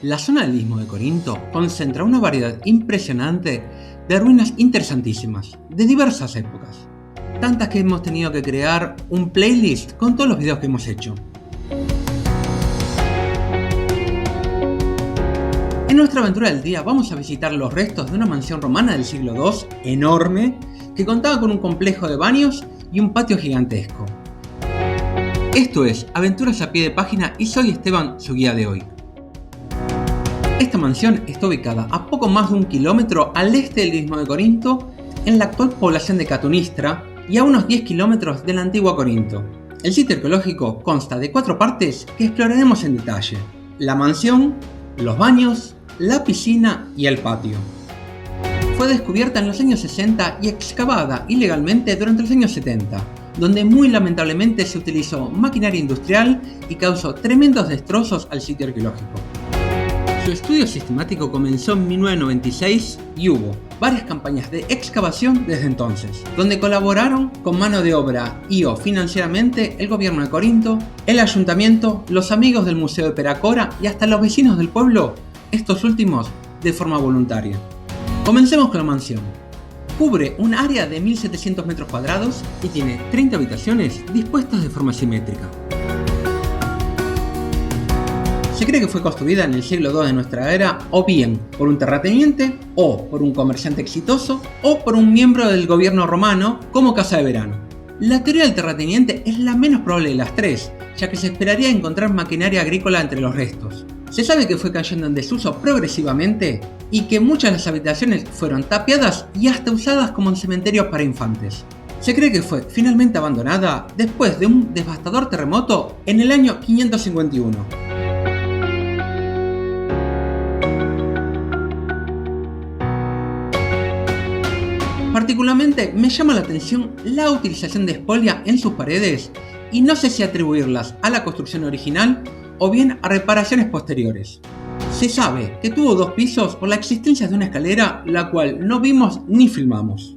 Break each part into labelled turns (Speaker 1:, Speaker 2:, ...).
Speaker 1: La zona del Istmo de Corinto concentra una variedad impresionante de ruinas interesantísimas, de diversas épocas. Tantas que hemos tenido que crear un playlist con todos los videos que hemos hecho. En nuestra aventura del día vamos a visitar los restos de una mansión romana del siglo II, enorme, que contaba con un complejo de baños y un patio gigantesco. Esto es Aventuras a pie de página y soy Esteban, su guía de hoy. Esta mansión está ubicada a poco más de 1 kilómetro al este del Istmo de Corinto, en la actual población de Catunistra y a unos 10 kilómetros de la antigua Corinto. El sitio arqueológico consta de 4 partes que exploraremos en detalle: la mansión, los baños, la piscina y el patio. Fue descubierta en los años 60 y excavada ilegalmente durante los años 70, donde muy lamentablemente se utilizó maquinaria industrial y causó tremendos destrozos al sitio arqueológico. Su estudio sistemático comenzó en 1996 y hubo varias campañas de excavación desde entonces, donde colaboraron con mano de obra y o financieramente el gobierno de Corinto, el ayuntamiento, los amigos del Museo de Peracora y hasta los vecinos del pueblo, estos últimos de forma voluntaria. Comencemos con la mansión. Cubre un área de 1700 metros cuadrados y tiene 30 habitaciones dispuestas de forma simétrica. Se cree que fue construida en el siglo II de nuestra era o bien por un terrateniente, o por un comerciante exitoso, o por un miembro del gobierno romano como casa de verano. La teoría del terrateniente es la menos probable de las tres, ya que se esperaría encontrar maquinaria agrícola entre los restos. Se sabe que fue cayendo en desuso progresivamente y que muchas de las habitaciones fueron tapiadas y hasta usadas como cementerios para infantes. Se cree que fue finalmente abandonada después de un devastador terremoto en el año 551. Particularmente me llama la atención la utilización de espolia en sus paredes y no sé si atribuirlas a la construcción original o bien a reparaciones posteriores. Se sabe que tuvo 2 pisos por la existencia de una escalera, la cual no vimos ni filmamos.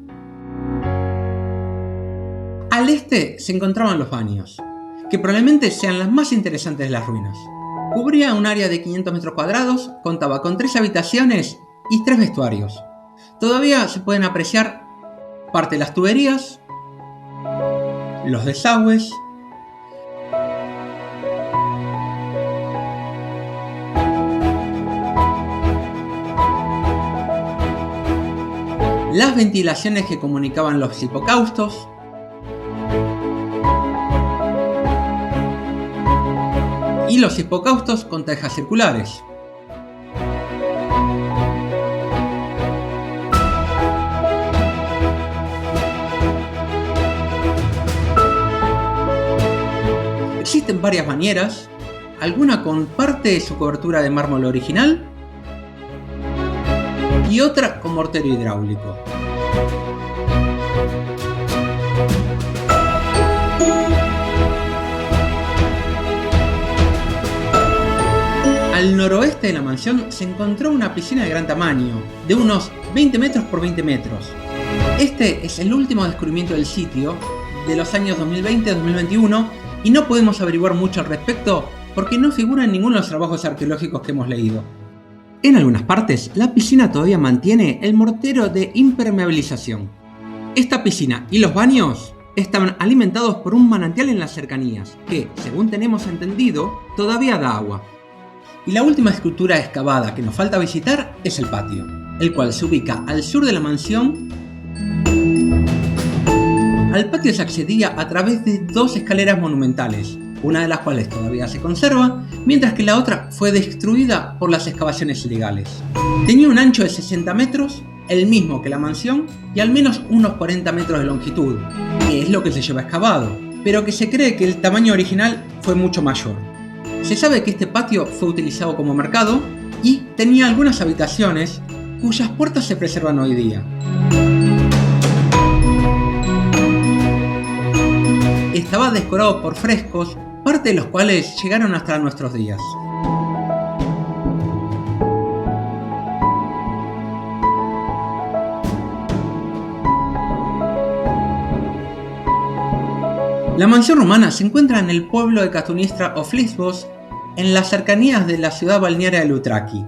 Speaker 1: Al este se encontraban los baños, que probablemente sean las más interesantes de las ruinas. Cubría un área de 500 metros cuadrados, contaba con 3 habitaciones y 3 vestuarios. Todavía se pueden apreciar parte de las tuberías, los desagües, las ventilaciones que comunicaban los hipocaustos, y los hipocaustos con tejas circulares. Existen varias bañeras, alguna con parte de su cobertura de mármol original y otra con mortero hidráulico. Al noroeste de la mansión se encontró una piscina de gran tamaño, de unos 20 metros por 20 metros. Este es el último descubrimiento del sitio, de los años 2020-2021, y no podemos averiguar mucho al respecto porque no figura en ninguno de los trabajos arqueológicos que hemos leído. En algunas partes, la piscina todavía mantiene el mortero de impermeabilización. Esta piscina y los baños estaban alimentados por un manantial en las cercanías, que, según tenemos entendido, todavía da agua. Y la última estructura excavada que nos falta visitar es el patio, el cual se ubica al sur de la mansión. Al patio se accedía a través de 2 escaleras monumentales, una de las cuales todavía se conserva, mientras que la otra fue destruida por las excavaciones ilegales. Tenía un ancho de 60 metros, el mismo que la mansión, y al menos unos 40 metros de longitud, que es lo que se lleva excavado, pero que se cree que el tamaño original fue mucho mayor. Se sabe que este patio fue utilizado como mercado y tenía algunas habitaciones cuyas puertas se preservan hoy día. Estaba decorado por frescos, parte de los cuales llegaron hasta nuestros días. La mansión romana se encuentra en el pueblo de Catunistra of Lesbos, en las cercanías de la ciudad balnearia de Loutraki.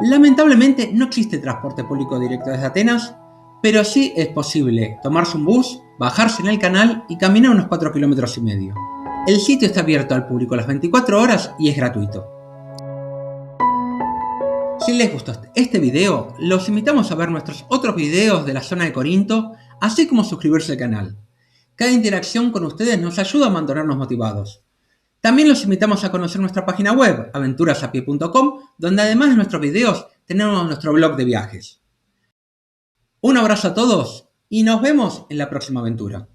Speaker 1: Lamentablemente no existe transporte público directo desde Atenas, pero sí es posible tomarse un bus, bajarse en el canal y caminar unos 4,5 kilómetros. El sitio está abierto al público las 24 horas y es gratuito. Si les gustó este video, los invitamos a ver nuestros otros videos de la zona de Corinto, así como suscribirse al canal. Cada interacción con ustedes nos ayuda a mantenernos motivados. También los invitamos a conocer nuestra página web, aventurasapie.com, donde además de nuestros videos, tenemos nuestro blog de viajes. Un abrazo a todos y nos vemos en la próxima aventura.